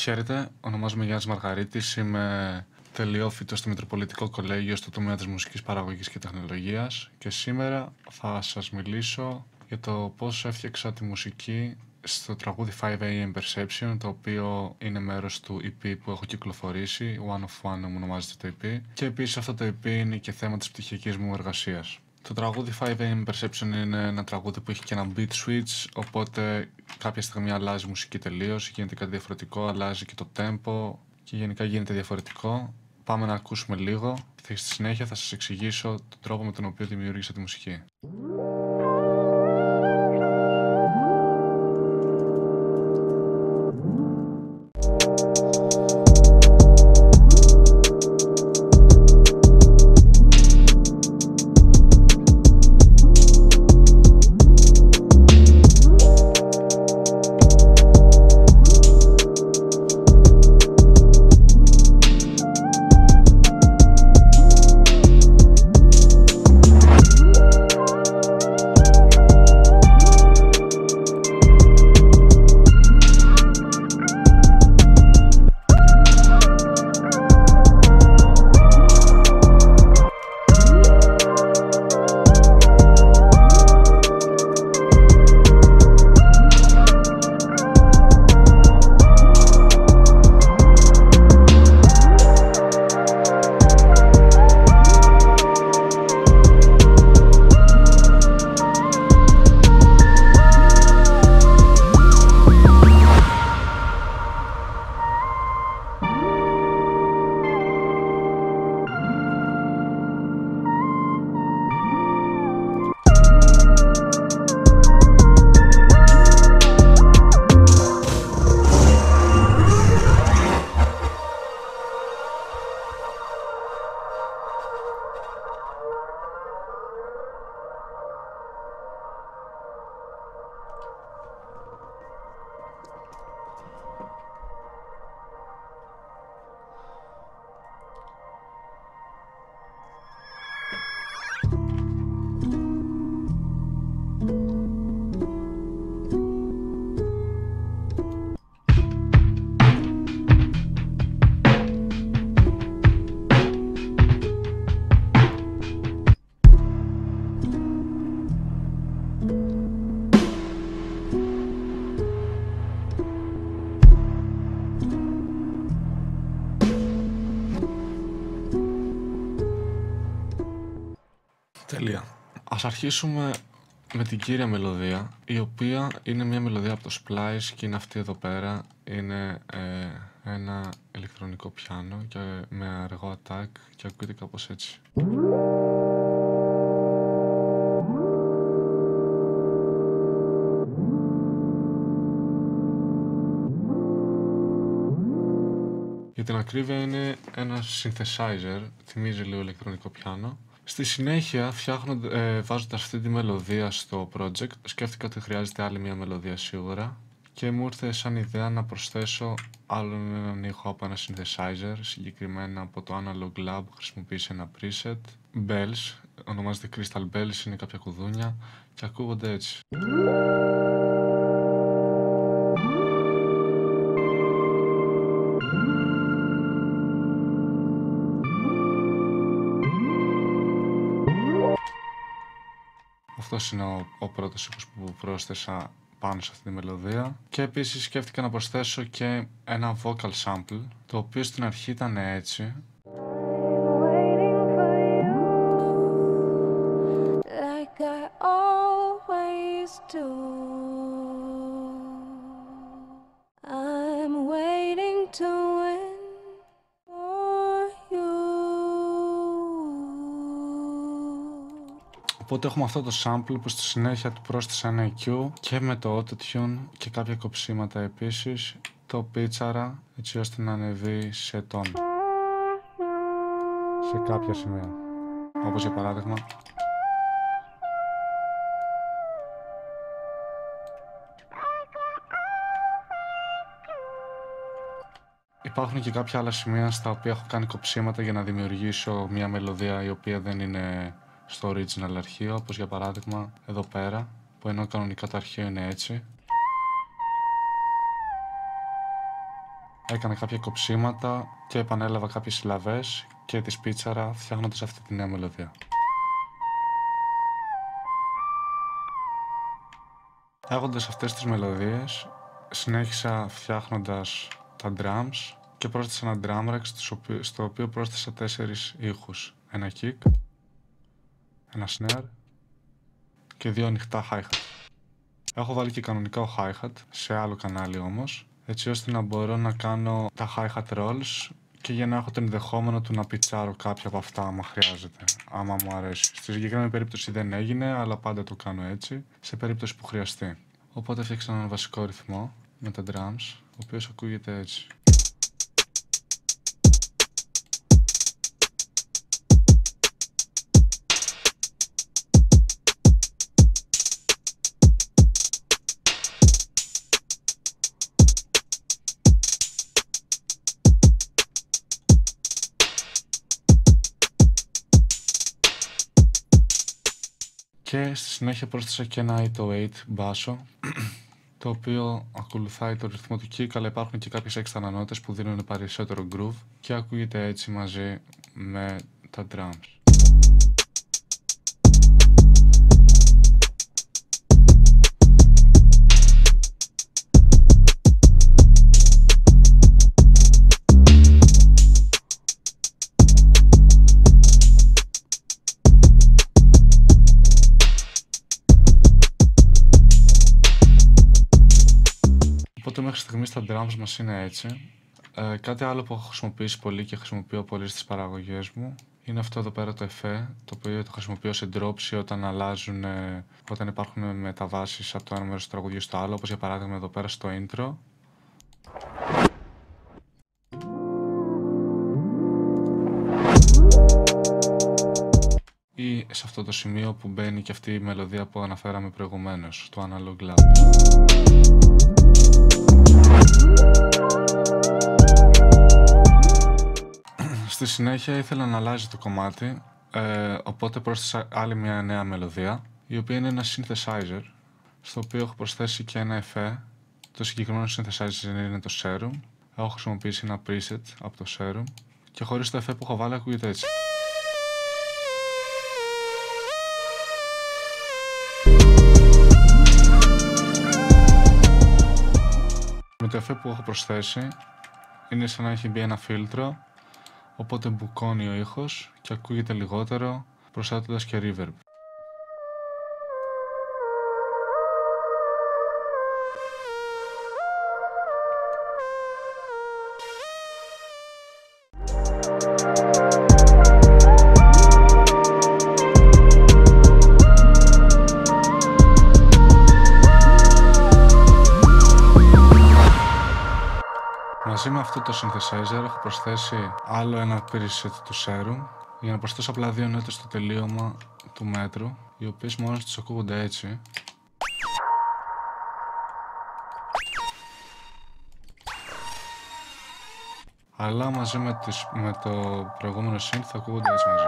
Χαίρετε, ονομάζομαι Γιάννης Μαργαρίτης, είμαι τελειόφοιτος στο Μητροπολιτικό Κολέγιο στο τομέα της μουσικής παραγωγής και τεχνολογίας και σήμερα θα σας μιλήσω για το πώς έφτιαξα τη μουσική στο τραγούδι 5am Perception, το οποίο είναι μέρος του EP που έχω κυκλοφορήσει, One of One μου ονομάζεται το EP, και επίσης αυτό το EP είναι και θέμα της πτυχιακής μου εργασίας. Το τραγούδι 5am Perception είναι ένα τραγούδι που έχει και ένα beat switch, οπότε κάποια στιγμή αλλάζει η μουσική τελείως, γίνεται κάτι διαφορετικό, αλλάζει και το tempo και γενικά γίνεται διαφορετικό. Πάμε να ακούσουμε λίγο και στη συνέχεια θα σας εξηγήσω τον τρόπο με τον οποίο δημιούργησα τη μουσική. Τέλεια. Ας αρχίσουμε με την κύρια μελωδία, η οποία είναι μια μελωδία από το Splice και είναι αυτή εδώ πέρα. Είναι ένα ηλεκτρονικό πιάνο και με αργό attack και ακούγεται κάπως έτσι. Για την ακρίβεια είναι ένα synthesizer, θυμίζει λίγο ηλεκτρονικό πιάνο. Στη συνέχεια, βάζοντας αυτή τη μελωδία στο project, σκέφτηκα ότι χρειάζεται άλλη μια μελωδία σίγουρα και μου ήρθε σαν ιδέα να προσθέσω άλλον έναν ήχο από ένα synthesizer, συγκεκριμένα από το Analog Lab χρησιμοποίησε ένα preset, Bells, ονομάζεται Crystal Bells, είναι κάποια κουδούνια και ακούγονται έτσι. Αυτός είναι ο πρώτος ήχος που πρόσθεσα πάνω σε αυτή τη μελωδία. Και επίσης σκέφτηκα να προσθέσω και ένα vocal sample, το οποίο στην αρχή ήταν έτσι. Οπότε έχουμε αυτό το sample που στη συνέχεια του πρόσθεσα ένα EQ και με το Autotune και κάποια κοψίματα επίσης, το πίτσαρα έτσι ώστε να ανεβεί σε τόνο σε κάποια σημεία, όπως για παράδειγμα υπάρχουν και κάποια άλλα σημεία στα οποία έχω κάνει κοψίματα για να δημιουργήσω μια μελωδία η οποία δεν είναι στο original αρχείο, όπως για παράδειγμα εδώ πέρα, που ενώ κανονικά το αρχείο είναι έτσι. έκανα κάποια κοψίματα και επανέλαβα κάποιες συλλαβές και τις πίτσαρα φτιάχνοντας αυτή τη νέα μελωδία. Έχοντας αυτές τις μελωδίες, συνέχισα φτιάχνοντας τα drums και πρόσθεσα ένα drum rack στο οποίο πρόσθεσα 4 ήχους. Ένα kick, ένα snare και 2 ανοιχτά hi-hat. Έχω βάλει και κανονικά hi-hat σε άλλο κανάλι όμως, έτσι ώστε να μπορώ να κάνω τα hi-hat rolls και για να έχω το ενδεχόμενο του να πιτσάρω κάποια από αυτά άμα χρειάζεται, άμα μου αρέσει. Στη συγκεκριμένη περίπτωση δεν έγινε, αλλά πάντα το κάνω έτσι, σε περίπτωση που χρειαστεί. Οπότε φτιάξα έναν βασικό ρυθμό με τα drums, ο οποίος ακούγεται έτσι. Και στη συνέχεια πρόσθεσα και ένα 808 μπάσο, το οποίο ακολουθάει το ρυθμό του kick, αλλά υπάρχουν και κάποιες έξτρα νότες που δίνουν περισσότερο groove και ακούγεται έτσι μαζί με τα drums. Οπότε μέχρι στιγμής τα drums μας είναι έτσι. Κάτι άλλο που έχω χρησιμοποιήσει πολύ και χρησιμοποιώ πολύ στις παραγωγές μου είναι αυτό εδώ πέρα το εφέ, το οποίο το χρησιμοποιώ σε drops όταν αλλάζουν, όταν υπάρχουν μεταβάσεις από το ένα μέρος του τραγουδιού στο άλλο, όπως για παράδειγμα εδώ πέρα στο intro. Ή σε αυτό το σημείο που μπαίνει και αυτή η μελωδία που αναφέραμε προηγουμένως, το Analog Lab. Στη συνέχεια ήθελα να αλλάζει το κομμάτι, οπότε πρόσθεσα άλλη μια νέα μελωδία, η οποία είναι ένα synthesizer, στο οποίο έχω προσθέσει και ένα εφέ. Το συγκεκριμένο synthesizer είναι το Serum. Έχω χρησιμοποιήσει ένα preset από το Serum και χωρίς το εφέ που έχω βάλει ακούγεται έτσι. Με το εφέ που έχω προσθέσει είναι σαν να έχει μπει ένα φίλτρο, οπότε μπουκώνει ο ήχος και ακούγεται λιγότερο, προσθέτοντας και reverb. Μαζί με αυτό το synthesizer έχω προσθέσει άλλο ένα preset του Serum για να προσθέσω απλά 2 νότες στο τελείωμα του μέτρου, οι οποίες μόνος τους ακούγονται έτσι. Αλλά μαζί με το προηγούμενο synth θα ακούγονται έτσι μαζί.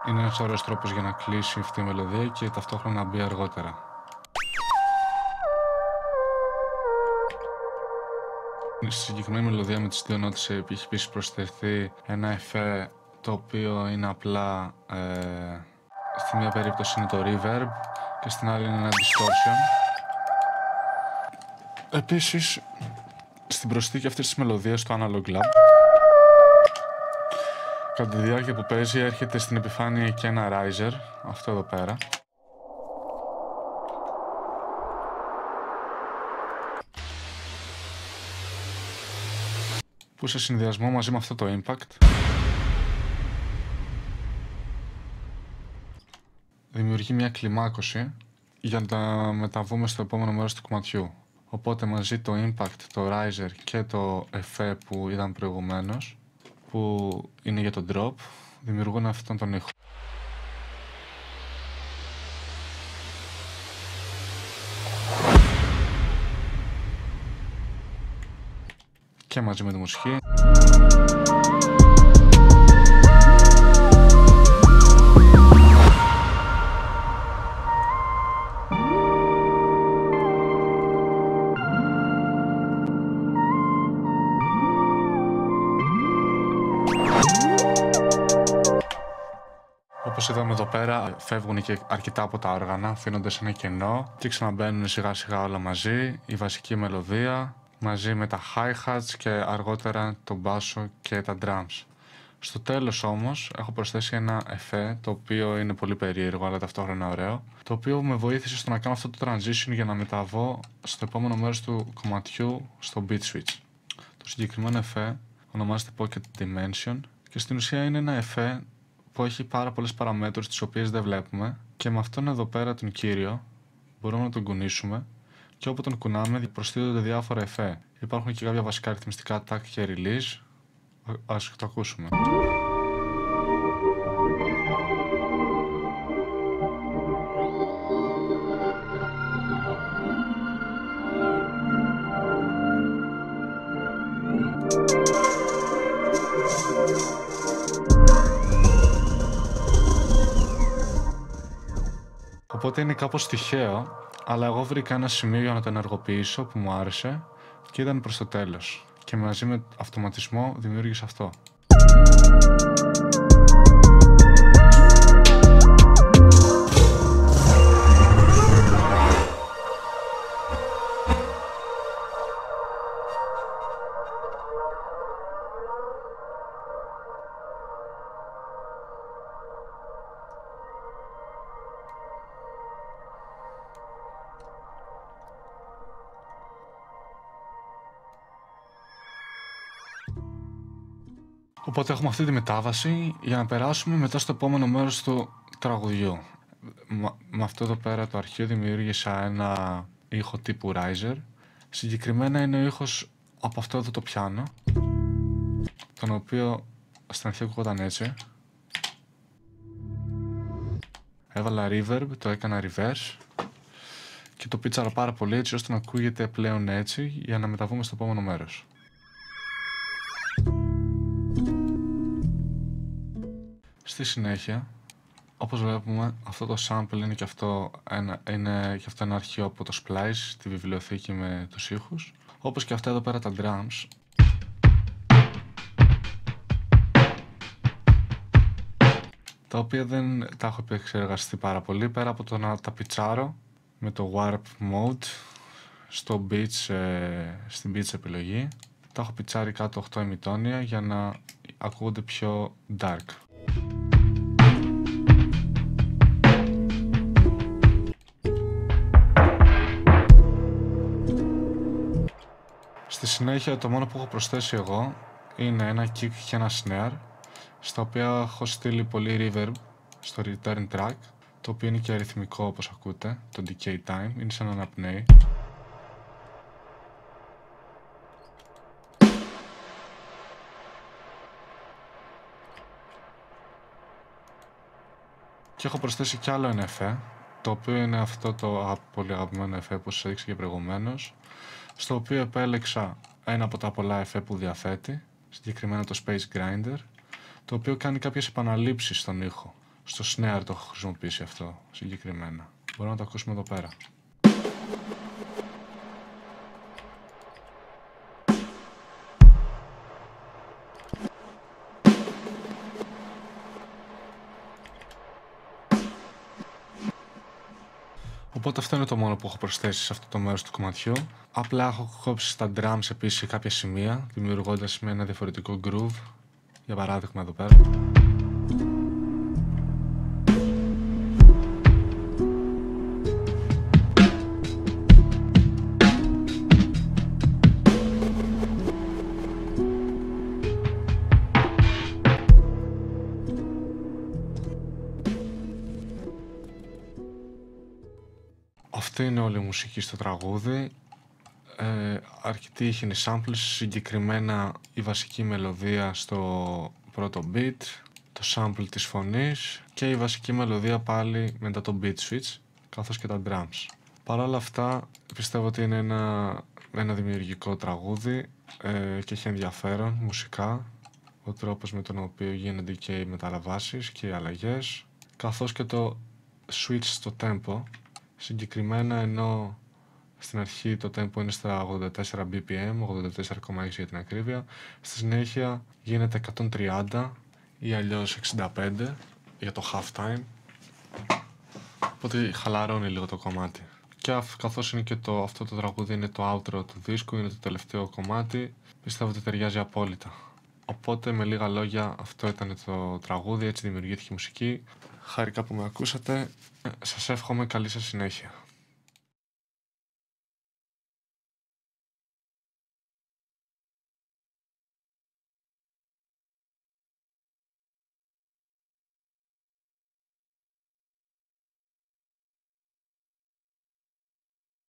Είναι ένας ωραίος τρόπος για να κλείσει αυτή η μελωδία και ταυτόχρονα να μπει αργότερα. Στη συγκεκριμένη μελωδία με τις 2 νότες έχει επίσης προσθεθεί ένα εφέ, το οποίο είναι απλά, στη μία περίπτωση είναι το reverb και στην άλλη είναι ένα distortion. Επίσης, στην προσθήκη αυτής της μελωδίας στο Analog Lab, κατά τη διάρκεια που παίζει έρχεται στην επιφάνεια και ένα riser, αυτό εδώ πέρα. Που σε συνδυασμό μαζί με αυτό το impact δημιουργεί μια κλιμάκωση για να μεταβούμε στο επόμενο μέρος του κομματιού. Οπότε μαζί το impact, το riser και το effect που είδαμε προηγουμένως, που είναι για το drop, δημιουργούν αυτόν τον ήχο. Και μαζί με τη μουσική. Όπως είδαμε εδώ πέρα, φεύγουν και αρκετά από τα όργανα, αφήνονται σε ένα κενό και ξαναμπαίνουν σιγά σιγά όλα μαζί. Η βασική μελωδία μαζί με τα hi-hats και αργότερα τον μπάσο και τα drums. Στο τέλος όμως έχω προσθέσει ένα εφέ, το οποίο είναι πολύ περίεργο αλλά ταυτόχρονα ωραίο, το οποίο με βοήθησε στο να κάνω αυτό το transition για να μεταβώ στο επόμενο μέρος του κομματιού στο beat switch. Το συγκεκριμένο εφέ ονομάζεται Pocket Dimension και στην ουσία είναι ένα εφέ που έχει πάρα πολλές παραμέτρους τις οποίες δεν βλέπουμε και με αυτόν εδώ πέρα τον κύριο μπορούμε να τον κουνήσουμε και όπου τον κουνάμε προσθέτονται διάφορα εφέ. Υπάρχουν και κάποια βασικά ρυθμιστικά tag και release. Ας το ακούσουμε. Οπότε είναι κάπως τυχαίο, αλλά εγώ βρήκα ένα σημείο για να το ενεργοποιήσω που μου άρεσε και ήταν προς το τέλος. Και μαζί με αυτοματισμό δημιούργησε αυτό. Οπότε έχουμε αυτή τη μετάβαση για να περάσουμε μετά στο επόμενο μέρος του τραγουδιού. Με αυτό εδώ πέρα το αρχείο δημιούργησα ένα ήχο τύπου riser. Συγκεκριμένα είναι ο ήχος από αυτό εδώ το πιάνο, τον οποίο στην αρχή ακούγονταν έτσι. Έβαλα reverb, το έκανα reverse και το πίτσαρα πάρα πολύ έτσι ώστε να ακούγεται πλέον έτσι για να μεταβούμε στο επόμενο μέρος. Στη συνέχεια, όπως βλέπουμε, αυτό το sample είναι και αυτό ένα αρχείο από το Splice, τη βιβλιοθήκη με τους ήχους, όπως και αυτά εδώ πέρα τα drums. Τα οποία δεν τα έχω επεξεργαστεί πάρα πολύ, πέρα από το να τα πιτσάρω με το warp mode στο beats, στην beats επιλογή. Τα έχω πιτσάρει κάτω 8 ημιτόνια για να ακούγονται πιο dark. Στη συνέχεια το μόνο που έχω προσθέσει εγώ είναι ένα kick και ένα snare, στα οποία έχω στείλει πολύ reverb στο return track, το οποίο είναι και αριθμικό όπως ακούτε, το decay time, είναι σαν να αναπνέει. Και έχω προσθέσει κι άλλο ένα εφέ, το οποίο είναι αυτό το πολύ αγαπημένο εφέ που σας έδειξα και προηγουμένως, στο οποίο επέλεξα ένα από τα πολλά εφέ που διαθέτει, συγκεκριμένα το Space Grinder, το οποίο κάνει κάποιες επαναλήψεις στον ήχο. Στο snare το έχω χρησιμοποιήσει αυτό συγκεκριμένα. Μπορούμε να το ακούσουμε εδώ πέρα. Οπότε αυτό είναι το μόνο που έχω προσθέσει σε αυτό το μέρος του κομματιού. Απλά έχω κόψει στα drums επίσης σε κάποια σημεία, δημιουργώντας με ένα διαφορετικό groove. Για παράδειγμα εδώ πέρα. Αυτή είναι όλη η μουσική στο τραγούδι. Αρκετοί ήχοι είναι samples, συγκεκριμένα η βασική μελωδία στο πρώτο beat, το sample της φωνής και η βασική μελωδία πάλι μετά το beat switch, καθώς και τα drums. Παρ' όλα αυτά πιστεύω ότι είναι ένα δημιουργικό τραγούδι και έχει ενδιαφέρον μουσικά, ο τρόπος με τον οποίο γίνονται και οι μεταλαβάσεις και οι αλλαγές, καθώς και το switch στο tempo. Συγκεκριμένα ενώ στην αρχή το tempo είναι στα 84 bpm, 84,6 για την ακρίβεια, στη συνέχεια γίνεται 130 ή αλλιώς 65 για το halftime. Οπότε χαλαρώνει λίγο το κομμάτι. Και καθώς είναι και αυτό το τραγούδι είναι το outro του δίσκου, είναι το τελευταίο κομμάτι, πιστεύω ότι ταιριάζει απόλυτα. Οπότε με λίγα λόγια αυτό ήταν το τραγούδι, έτσι δημιουργήθηκε η μουσική. Χάρηκα που με ακούσατε. Σας εύχομαι καλή σας συνέχεια.